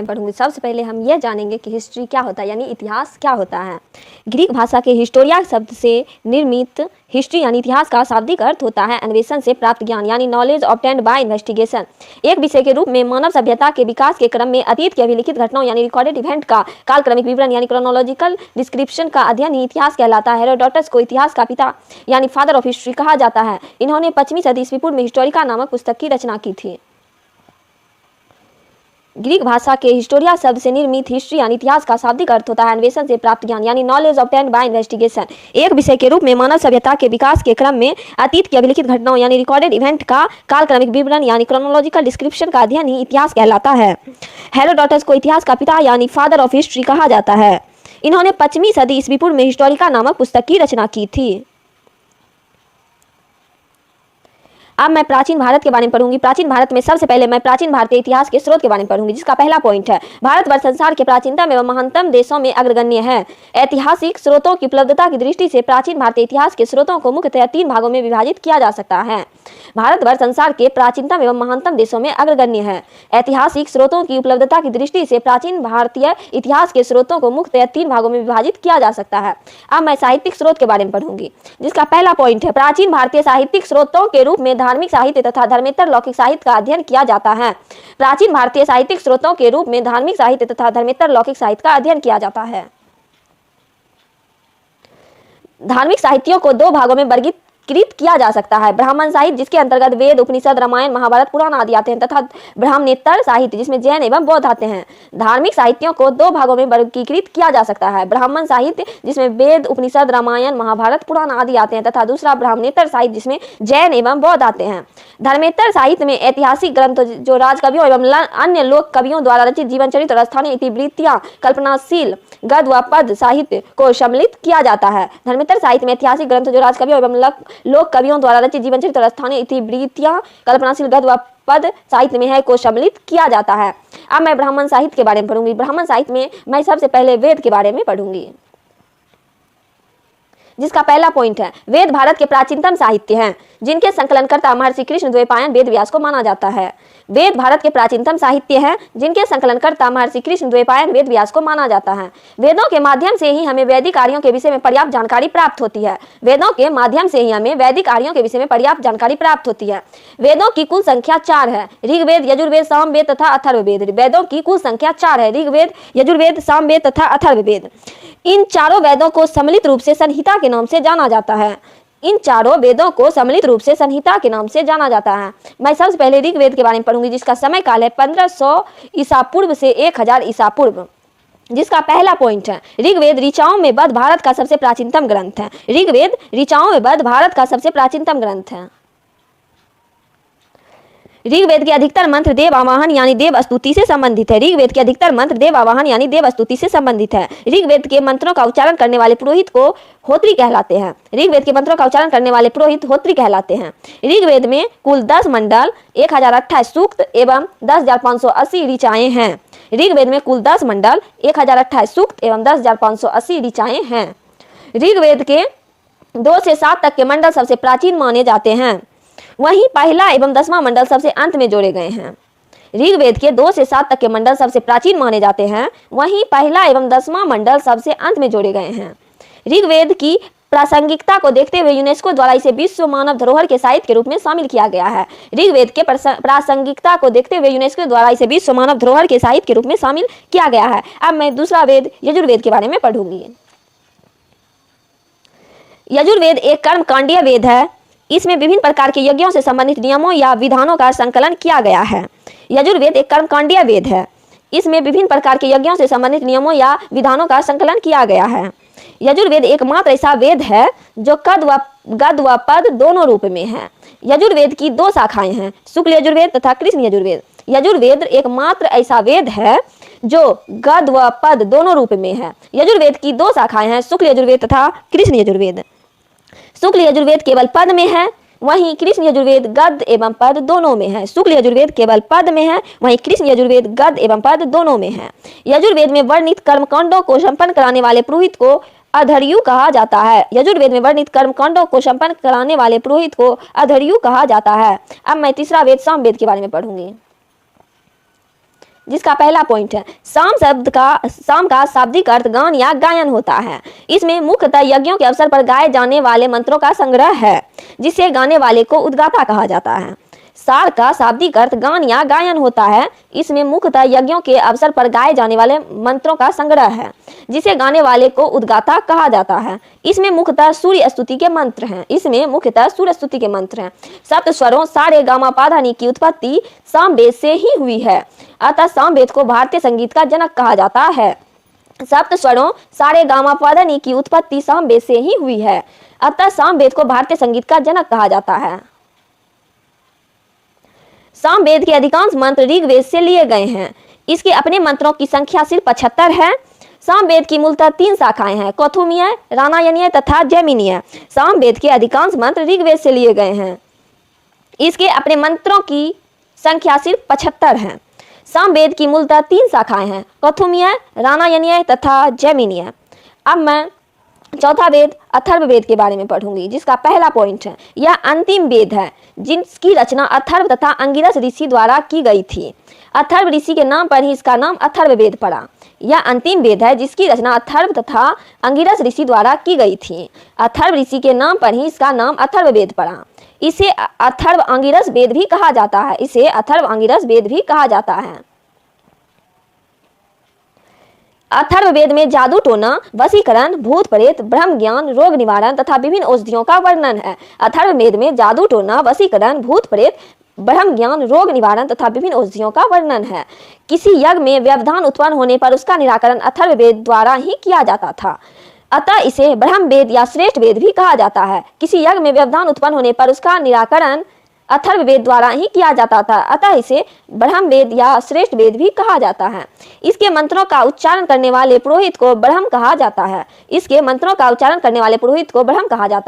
पढ़ूंगी। सबसे पहले हम यह जानेंगे कि हिस्ट्री क्या होता है, यानी इतिहास क्या होता है। ग्रीक भाषा के हिस्टोरिया शब्द से निर्मित हिस्ट्री यानी इतिहास का शाब्दिक अर्थ होता है अन्वेषण से प्राप्त ज्ञान, यानी नॉलेज ऑब्टेन्ड बाय इन्वेस्टिगेशन। एक विषय के रूप में मानव सभ्यता के विकास के क्रम में अतीत की अभिलिखित घटनाओं यानी रिकॉर्डेड इवेंट का कालक्रमिक विवरण यानी क्रोनोलॉजिकल डिस्क्रिप्शन का अध्ययन ही इतिहास कहलाता है। हेरोडोटस को इतिहास का पिता यानी फादर ऑफ हिस्ट्री कहा जाता है। इन्होंने 5वीं सदी ईस्वी पूर्व में हिस्टोरिका नामक पुस्तक की रचना की थी। ग्रीक भाषा के हिस्टोरिया शब्द से निर्मित हिस्ट्री यानी इतिहास का शाब्दिक अर्थ होता है अन्वेषण से प्राप्त ज्ञान, यानी नॉलेज ऑब्टेन्ड बाय इन्वेस्टिगेशन। एक विषय के रूप में मानव सभ्यता के विकास के क्रम में अतीत की अभिलिखित घटनाओं यानी रिकॉर्डेड इवेंट का कालक्रमिक विवरण यानी क्रोनोलॉजिकल डिस्क्रिप्शन का अध्ययन ही इतिहास कहलाता है। हेरोडोटस को इतिहास का पिता यानी फादर ऑफ हिस्ट्री कहा जाता है। इन्होंने 5वीं सदी ईस्वी पूर्व में हिस्टोरिका नामक पुस्तक की रचना की थी। अब मैं प्राचीन भारत के बारे में पढ़ूंगी। प्राचीन भारत में सबसे पहले मैं प्राचीन भारतीय इतिहास के स्रोत के बारे में पढ़ूंगी, जिसका पहला पॉइंट है भारतवर्ष संसार के प्राचीनतम एवं महानतम देशों में अग्रगण्य है। ऐतिहासिक स्रोतों की उपलब्धता की दृष्टि से प्राचीन भारतीय इतिहास के स्रोतों को मुख्यतः 3 भागों में विभाजित किया जा सकता है। भारतवर्ष संसार के प्राचीनतम एवं महानतम देशों में अग्रगण्य है। ऐतिहासिक स्रोतों की उपलब्धता की दृष्टि से प्राचीन भारतीय इतिहास के स्रोतों को मुख्यतः 3 भागों में विभाजित किया जा सकता है। अब मैं साहित्यिक स्रोत के बारे में पढ़ूंगी, जिसका पहला पॉइंट है प्राचीन भारतीय साहित्यिक स्रोतों के रूप में धार्मिक साहित्य तथा धर्मेतर लौकिक साहित्य का अध्ययन किया जाता है। प्राचीन भारतीय साहित्यिक स्रोतों के रूप में धार्मिक साहित्य तथा धर्मेतर लौकिक साहित्य का अध्ययन किया जाता है। धार्मिक साहित्यों को 2 भागों में वर्गीकृत किया जा सकता है। ब्राह्मण साहित्य, जिसके अंतर्गत वेद, उपनिषद, रामायण, महाभारत, पुराण आदि आते हैं, तथा ब्राह्मणेतर साहित्य, जिसमें जैन एवं बौद्ध आते हैं। धार्मिक साहित्यों को 2 भागों में वर्गीकृत किया जा सकता है। ब्राह्मण साहित्य, जिसमें वेद, उपनिषद, रामायण, महाभारत, पुराण आदि आते हैं, तथा दूसरा ब्राह्मणेतर साहित्य, जिसमें जैन एवं बौद्ध आते हैं। धर्मेतर साहित्य में ऐतिहासिक ग्रंथ जो राजकवियों एवं अन्य लोक कवियों द्वारा रचित जीवन चरित्र और स्थानीय इतिवृत्तियां, कल्पनाशील गद्य व पद साहित्य को सम्मिलित किया जाता है। धर्मेतर साहित्य में ऐतिहासिक ग्रंथ जो राजकवियों एवं लोक कवियों द्वारा रचित जीवन चरित्र और स्थानीय इतिवृत्तियां, कल्पनाशील गद्य व पद साहित्य में है को सम्मिलित किया जाता है। अब मैं ब्राह्मण साहित्य के बारे में पढ़ूंगी। ब्राह्मण साहित्य में मैं सबसे पहले वेद के बारे में पढ़ूंगी, जिसका पहला पॉइंट है वेद भारत के प्राचीनतम साहित्य हैं, जिनके संकलनकर्ता महर्षि कृष्ण द्वैपायन वेद व्यास को माना जाता है। वेद भारत के प्राचीनतम साहित्य हैं, जिनके संकलनकर्ता महर्षि कृष्ण द्वैपायन वेद व्यास को माना जाता है। वेदों के माध्यम से ही हमें वैदिक आर्यों के विषय में पर्याप्त जानकारी प्राप्त होती है। वेदों के माध्यम से ही हमें वैदिक आर्यों के विषय में पर्याप्त जानकारी प्राप्त होती है। वेदों की कुल संख्या 4 है, ऋग्वेद, यजुर्वेद, सामवेद तथा अथर्ववेद। वेदों की कुल संख्या 4 है, ऋग्वेद, यजुर्वेद, सामवेद तथा अथर्ववेद। इन चारों वेदों को सम्मिलित रूप से संहिता के नाम से जाना जाता है। इन चारों वेदों को सम्मिलित रूप से संहिता के नाम से जाना जाता है। मैं सबसे पहले ऋग्वेद के बारे में पढ़ूंगी, जिसका समय काल है 1500 ईसा पूर्व से 1000 ईसा पूर्व। जिसका पहला पॉइंट है ऋग्वेद ऋचाओं में बद्ध भारत का सबसे प्राचीनतम ग्रंथ है। ऋग्वेद ऋचाओं में बद्ध भारत का सबसे प्राचीनतम ग्रंथ है। ऋग्वेद के अधिकतर मंत्र देव आवाहन यानी देव स्तुति से संबंधित है। ऋग्वेद के अधिकतर मंत्र देव आवाहन यानी देव स्तुति से संबंधित है। ऋग्वेद के मंत्रों का उच्चारण करने वाले पुरोहित को होत्री कहलाते हैं। ऋग्वेद के मंत्रों का उच्चारण करने वाले पुरोहित होत्री कहलाते हैं। ऋग्वेद में कुल 10 मंडल, 1028 सूक्त एवं 10,580 ऋचाएं हैं। ऋग्वेद में कुल 10 मंडल, 1028 सूक्त एवं 10,580 ऋचाएं हैं। ऋग्वेद के 2 से 7 तक के मंडल सबसे प्राचीन माने जाते हैं, वहीं पहला एवं 10वां मंडल सबसे अंत में जोड़े गए हैं। ऋग्वेद के 2 से 7 तक के मंडल सबसे प्राचीन माने जाते हैं, वहीं पहला एवं 10वां मंडल सबसे अंत में जोड़े गए हैं। ऋग्वेद की प्रासंगिकता को देखते हुए यूनेस्को द्वारा इसे विश्व मानव धरोहर के साहित्य के रूप में शामिल किया गया है। ऋग्वेद के प्रासंगिकता को देखते हुए यूनेस्को द्वारा इसे विश्व मानव धरोहर के साहित्य के रूप में शामिल किया गया है। अब मैं दूसरा वेद यजुर्वेद के बारे में पढ़ूंगी। यजुर्वेद एक कर्मकांडीय वेद है। इसमें विभिन्न प्रकार के यज्ञों से संबंधित नियमों या विधानों का संकलन किया गया है। यजुर्वेद एक कर्मकांडीय वेद है। इसमें विभिन्न प्रकार के यज्ञों से संबंधित नियमों या विधानों का संकलन किया गया है। यजुर्वेद एकमात्र ऐसा वेद है जो गद्य व पद दोनों रूप में है। यजुर्वेद की 2 शाखाएं हैं, शुक्ल यजुर्वेद तथा कृष्ण यजुर्वेद। यजुर्वेद एकमात्र ऐसा वेद है जो गद्य व पद दोनों रूप में है। यजुर्वेद की 2 शाखाएं हैं, शुक्ल यजुर्वेद तथा कृष्ण यजुर्वेद। शुक्ल यजुर्वेद केवल पद में है, वहीं कृष्ण यजुर्वेद गद्य एवं पद दोनों में है। शुक्ल यजुर्वेद केवल पद में है, वहीं कृष्ण यजुर्वेद गद्य एवं पद दोनों में है। यजुर्वेद में वर्णित कर्मकांडों को संपन्न कराने वाले पुरोहित को अधर्यु कहा जाता है। यजुर्वेद में वर्णित कर्मकांडों को संपन्न कराने वाले पुरोहित को अधर्यु कहा जाता है। अब मैं तीसरा वेद सामवेद के बारे में पढ़ूंगी। जिसका पहला पॉइंट है साम का शाब्दिक अर्थ गान या गायन होता है। इसमें मुख्यतः यज्ञों के अवसर पर गाए जाने वाले मंत्रों का संग्रह है, जिसे गाने वाले को उद्गाता कहा जाता है। सार का शाब्दिक अर्थ गान या गायन होता है। इसमें मुख्यतः यज्ञों के अवसर पर गाए जाने वाले मंत्रों का संग्रह है, जिसे गाने वाले को उद्गाता कहा जाता है। इसमें मुख्यतः सूर्य स्तुति के मंत्र हैं। सप्त स्वरों सा रे गा मा पा धा नी की उत्पत्ति सामवेद से ही हुई है, अतः सामवेद को भारतीय संगीत का जनक कहा जाता है। सप्त स्वरों सा रे गा मा पा धा नी की उत्पत्ति सामवेद से ही हुई है, अतः सामवेद को भारतीय संगीत का जनक कहा जाता है। सामवेद के अधिकांश मंत्र ऋग्वेद से लिए गए हैं। इसके अपने मंत्रों की संख्या सिर्फ 75 है। सामवेद की मूलतः 3 शाखाएं हैं, कौथुमीय, रामायणीय तथा जैमिनीय। सामवेद के अधिकांश मंत्र ऋग्वेद से लिए गए हैं। इसके अपने मंत्रों की संख्या सिर्फ 75 है। सामवेद की मूलतः 3 शाखाएं हैं, कौथुमीय, रामायणीय तथा जैमिनीय। अब मैं चौथा वेद अथर्ववेद के बारे में पढ़ूंगी, जिसका पहला पॉइंट है यह अंतिम वेद है, जिसकी रचना अथर्व तथा अंगिरस ऋषि द्वारा की गई थी। अथर्व ऋषि के नाम पर ही इसका नाम अथर्ववेद पड़ा। यह अंतिम वेद है जिसकी रचना अथर्व तथा अंगिरस ऋषि द्वारा की गई थी। अथर्व ऋषि के नाम पर ही इसका नाम अथर्ववेद पड़ा। इसे अथर्व अंगिरस वेद भी कहा जाता है। अथर्ववेद में जादू टोना, वशीकरण, भूत प्रेत, ब्रह्म ज्ञान, रोग निवारण तथा विभिन्न औषधियों का वर्णन है। अथर्ववेद में जादू टोना, वशीकरण, भूत प्रेत, ब्रह्म ज्ञान, रोग निवारण तथा विभिन्न औषधियों का वर्णन है। किसी यज्ञ में व्यवधान उत्पन्न होने पर उसका निराकरण अथर्ववेद द्वारा ही किया जाता था, अतः इसे ब्रह्म वेद या श्रेष्ठ वेद भी कहा जाता है। किसी यज्ञ में व्यवधान उत्पन्न होने पर उसका निराकरण अथर्ववेद द्वारा ही किया जाता था, अतः इसे ब्रह्म वेद या श्रेष्ठ वेद भी कहा जाता है। इसके मंत्रों का उच्चारण करने वाले पुरोहित को ब्रह्म कहा जाता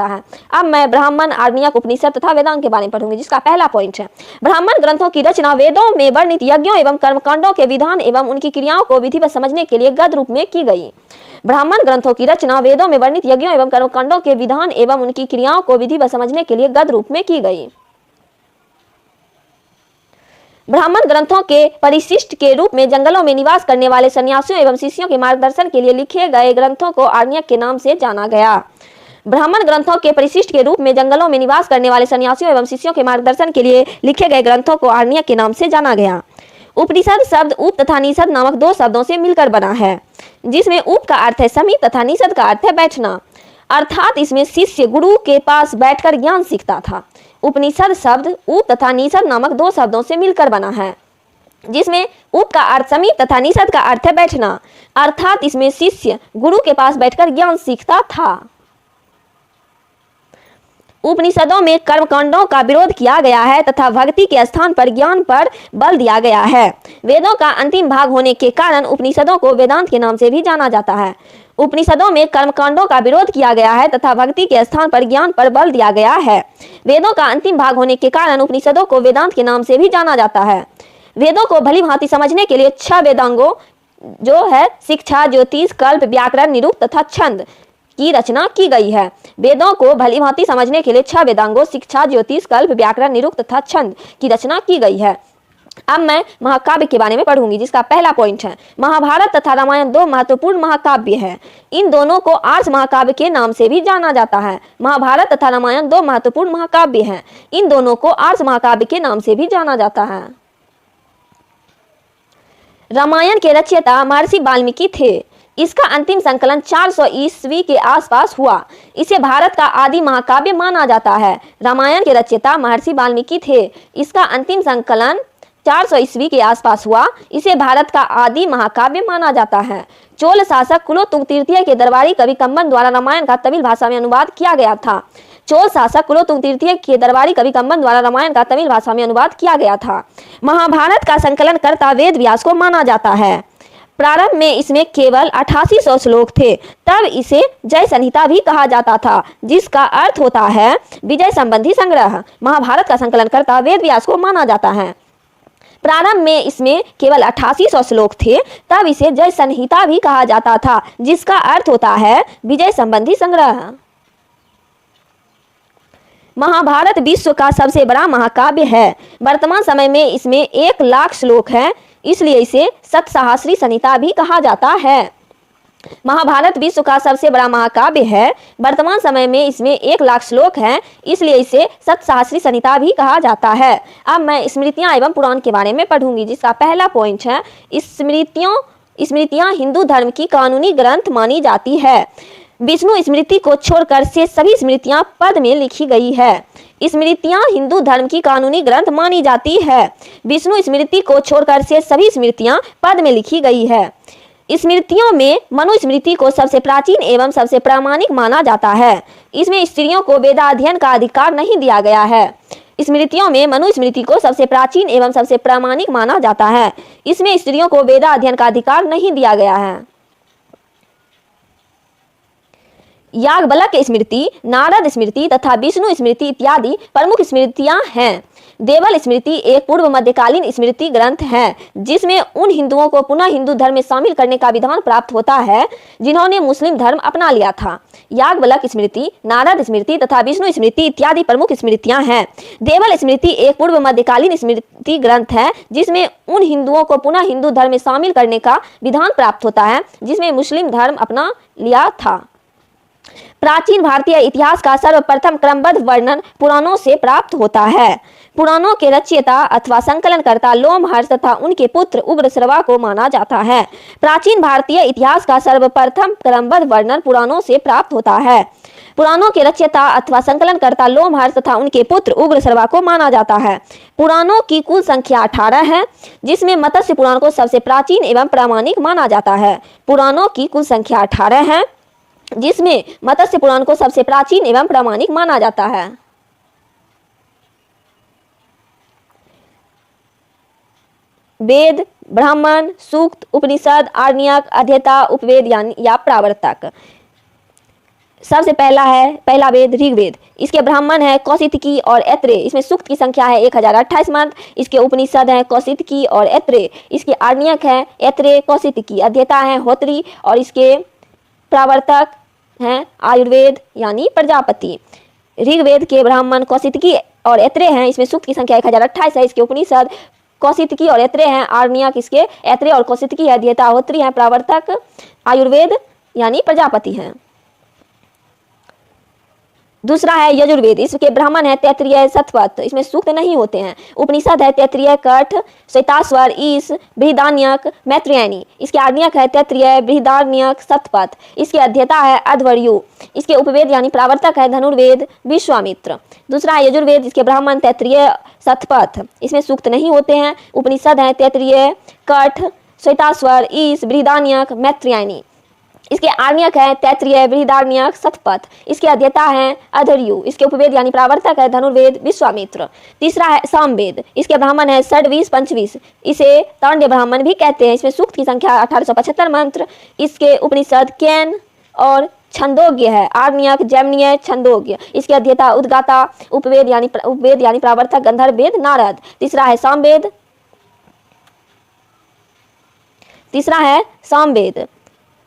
है। अब मैं ब्राह्मण, आरण्यक, उपनिषद तथा वेदांग के बारे में पढ़ूंगी, जिसका पहला पॉइंट है ब्राह्मण ग्रंथों की रचना वेदों में वर्णित यज्ञों एवं कर्मकांडों के विधान एवं उनकी क्रियाओं को विधिवत समझने के लिए गद्य रूप में की गई। ब्राह्मण ग्रंथों की रचना वेदों में वर्णित यज्ञों एवं कर्मकांडों के विधान एवं उनकी क्रियाओं को विधिवत समझने के लिए गद्य रूप में की गई। ब्राह्मण ग्रंथों के परिशिष्ट के रूप में जंगलों में निवास करने वाले सन्यासियों एवं शिष्यों के मार्गदर्शन के लिए लिखे गए ग्रंथों को आरण्यक के नाम से जाना गया। ब्राह्मण ग्रंथों के परिशिष्ट के रूप में जंगलों में निवास करने वाले सन्यासियों एवं शिष्यों के मार्गदर्शन के लिए लिखे गए ग्रंथों को आरण्यक के नाम से जाना गया। उपनिषद शब्द उप तथा निषद नामक 2 शब्दों से मिलकर बना है, जिसमें उप का अर्थ है समीप तथा निषद का अर्थ है बैठना, अर्थात इसमें शिष्य गुरु के पास बैठकर ज्ञान सीखता था। उपनिषद शब्द उप तथा निषद नामक 2 शब्दों से मिलकर बना है, जिसमें उप का अर्थ समीप तथा निषद का अर्थ है बैठना, अर्थात इसमें शिष्य गुरु के पास बैठकर ज्ञान सीखता था। उपनिषदों में कर्मकांडों का विरोध किया गया है तथा भक्ति के स्थान पर ज्ञान पर बल दिया गया है। वेदों का अंतिम भाग होने के कारण उपनिषदों को वेदांत के नाम से भी जाना जाता है। उपनिषदों में कर्मकांडों का विरोध किया गया है तथा भक्ति के स्थान पर ज्ञान पर बल दिया गया है। वेदों का अंतिम भाग होने के कारण उपनिषदों को वेदांत के नाम से भी जाना जाता है। वेदों को भली भांति समझने के लिए 6 वेदांगों जो है शिक्षा, ज्योतिष, कल्प, व्याकरण, निरुक्त तथा छंद की रचना की गई है। वेदों को भली भांति समझने के लिए 6 वेदांगों शिक्षा, ज्योतिष, कल्प, व्याकरण, निरुक्त तथा छंद की रचना की गई है। अब मैं महाकाव्य के बारे में पढ़ूंगी, जिसका पहला पॉइंट है महाभारत तथा रामायण 2 महत्वपूर्ण महाकाव्य हैं। इन दोनों को आर्ष महाकाव्य के नाम से भी जाना जाता है। महाभारत तथा रामायण 2 महत्वपूर्ण महाकाव्य हैं। इन दोनों को आर्ष महाकाव्य के नाम से भी जाना जाता है। रामायण के रचयिता महर्षि वाल्मीकि थे। इसका अंतिम संकलन 400 ईस्वी के आसपास हुआ। इसे भारत का आदि महाकाव्य माना जाता है। रामायण के रचयिता महर्षि वाल्मीकि थे। इसका अंतिम संकलन 400 ईस्वी के आसपास हुआ। इसे भारत का आदि महाकाव्य माना जाता है। चोल शासक कुलोत्तुंग तृतीय के दरबारी कवि कंबन द्वारा रामायण का तमिल भाषा में अनुवाद किया गया था। चोल शासक कुलोत्तुंग तृतीय के दरबारी कवि कंबन द्वारा रामायण का तमिल भाषा में अनुवाद किया गया था। महाभारत का संकलन करता वेद व्यास को माना जाता है। प्रारंभ में इसमें केवल 8800 श्लोक थे। तब इसे जय संहिता भी कहा जाता था, जिसका अर्थ होता है विजय संबंधी संग्रह। महाभारत का संकलन करता वेद व्यास को माना जाता है। प्रारंभ में इसमें केवल 8800 श्लोक थे। तब इसे जय संहिता भी कहा जाता था, जिसका अर्थ होता है विजय संबंधी संग्रह। महाभारत विश्व का सबसे बड़ा महाकाव्य है। वर्तमान समय में इसमें 1 लाख श्लोक हैं। इसलिए इसे सप्तसाहस्री संहिता भी कहा जाता है। महाभारत विश्व का सबसे बड़ा महाकाव्य है। वर्तमान समय में इसमें 1 लाख श्लोक हैं, इसलिए इसे सप्तसाहस्री संहिता भी कहा जाता है। अब मैं स्मृतियां एवं पुराण के बारे में पढ़ूंगी, जिसका पहला पॉइंट है स्मृतियां हिंदू धर्म की कानूनी ग्रंथ मानी जाती है। विष्णु स्मृति को छोड़कर शेष सभी स्मृतियां पद में लिखी गई है। स्मृतियां हिंदू धर्म की कानूनी ग्रंथ मानी जाती है। विष्णु स्मृति को छोड़कर शेष सभी स्मृतियां पद में लिखी गई है। स्मृतियों में मनुस्मृति को सबसे प्राचीन एवं सबसे प्रामाणिक माना जाता है। इसमें स्त्रियों को वेदाध्ययन का अधिकार नहीं दिया गया है। स्मृतियों में मनुस्मृति को सबसे प्राचीन एवं सबसे प्रामाणिक माना जाता है। इसमें स्त्रियों को वेदाध्ययन का अधिकार नहीं दिया गया है। याज्ञवल्क्य स्मृति, नारद स्मृति तथा विष्णु स्मृति इत्यादि प्रमुख स्मृतियां हैं। देवल स्मृति एक पूर्व मध्यकालीन स्मृति ग्रंथ है, जिसमें उन हिंदुओं को पुनः हिंदू धर्म में शामिल करने का विधान प्राप्त होता है जिन्होंने मुस्लिम धर्म अपना लिया था। याज्ञवल्क्य स्मृति, नारद स्मृति तथा विष्णु स्मृति इत्यादि प्रमुख स्मृतियां हैं। देवल स्मृति एक पूर्व मध्यकालीन स्मृति ग्रंथ है, जिसमें उन हिंदुओं को पुनः हिंदू धर्म में शामिल करने का विधान प्राप्त होता है जिसमें मुस्लिम धर्म अपना लिया था। प्राचीन भारतीय इतिहास का सर्वप्रथम क्रमबद्ध वर्णन पुराणों से प्राप्त होता है। पुराणों के रचयिता अथवा संकलनकर्ता लोमहर्ष तथा उनके पुत्र उग्रश्रवा को माना जाता है। प्राचीन भारतीय इतिहास का सर्वप्रथम क्रमबद्ध वर्णन पुराणों से प्राप्त होता है। पुराणों के रचयिता अथवा संकलनकर्ता लोमहर्ष तथा उनके पुत्र उग्रश्रवा को माना जाता है। पुराणों की कुल संख्या 18 है, जिसमें मत्स्य पुराण को सबसे प्राचीन एवं प्रामाणिक माना जाता है। पुराणों की कुल संख्या 18 है, जिसमें मत्स्य पुराण को सबसे प्राचीन एवं प्रामाणिक माना जाता है। वेद, ब्राह्मण, सूक्त, उपनिषद, आरण्यक, अध्येता, उपवेद या प्रवर्तक। सबसे पहला वेद ऋग्वेद। इसके ब्राह्मण है कौशितकी और ऐत्रेय। इसमें सूक्त की संख्या है 1028 मंत्र। इसके उपनिषद है कौशितकी और ऐत्रेय। इसके आरण्यक है ऐत्रेय, कौशितकी। अध्येता है होत्री और इसके प्रवर्तक हैं आयुर्वेद यानी प्रजापति। ऋग्वेद के ब्राह्मण कौशितकी और ऐत्रेय हैं। इसमें सूक्त की संख्या 1028 है। इसके उपनिषद कौशितकी और ऐत्रेय हैं। आरण्यक इसके ऐत्रेय और कौशितकी है। अध्येता होत्री हैं। प्रवर्तक आयुर्वेद यानी प्रजापति हैं। दूसरा है यजुर्वेद। इसके ब्राह्मण है तैत्तिरीय, शतपथ। इसमें सूक्त नहीं होते हैं। उपनिषद है तैत्तिरीय, कठ, श्वेताश्वर, ईश, बृहदारण्यक, मैत्रेयनी। इसके आरण्यक है तैत्तिरीय, बृहदारण्यक, शतपथ। इसके अध्येता है अध्वर्यु। इसके उपवेद यानी प्रवर्तक है धनुर्वेद, विश्वामित्र। दूसरा है यजुर्वेद। इसके ब्राह्मण तैत्तिरीय, शतपथ। इसमें सूक्त नहीं होते हैं। उपनिषद है तैत्तिरीय, कठ, श्वेताश्वर, ईश, बृहदारण्यक, मैत्रेयनी। इसके आरण्यक है तैत्तिरीय, बृहदारण्यक, शतपथ। इसके अध्येता है अध्वर्यु। इसके उपवेद यानी प्रवर्तक है धनुर्वेद, विश्वामित्र। तीसरा है सामवेद। इसके ब्राह्मण है षड्वीस, पंचवीस। इसे तांड्य ब्राह्मण भी कहते हैं। इसमें सूक्त की संख्या 1875 मंत्र। इसके उपनिषद केन और छंदोग्य है। आरण्यक जैमिनीय, छंदोग्य। इसके अध्येता उद्गाता। उपवेद यानी प्रवर्तक गंधर्व वेद, नारद। तीसरा है सामवेद।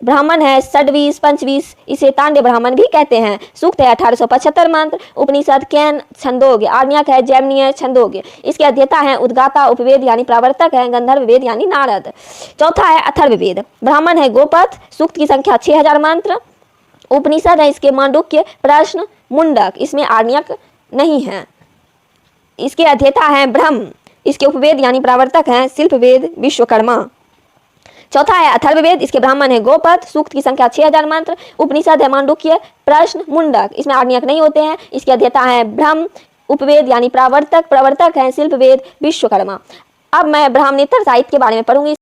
ब्राह्मण है षड्वीस, पंचवीस। इसे तांड्य ब्राह्मण भी कहते हैं। सूक्त है 1875 मंत्र। उपनिषद केन, छंदोग्य। आरण्यक है जैमिनीय, छंदोग्य। इसके अध्येता है उद्गाता। उपवेद यानी प्रवर्तक है गंधर्व वेद यानी नारद। चौथा है अथर्ववेद। ब्राह्मण है गोपथ। सूक्त की संख्या 6000 मंत्र। उपनिषद है इसके मांडुक्य, प्रश्न, मुंडक। इसमें आरण्यक नहीं है। इसके अध्येता है ब्रह्म। इसके उपवेद यानी प्रवर्तक है शिल्पवेद, विश्वकर्मा। चौथा है अथर्ववेद। इसके ब्राह्मण है गोपथ। सूक्त की संख्या 6000 मंत्र। उपनिषद है मांडुक्य, प्रश्न, मुंडक। इसमें आरण्यक नहीं होते हैं। इसके अध्येता है ब्रह्म। उपवेद यानी प्रवर्तक है शिल्पवेद, विश्वकर्मा। अब मैं ब्राह्मणेतर साहित्य के बारे में पढ़ूंगी।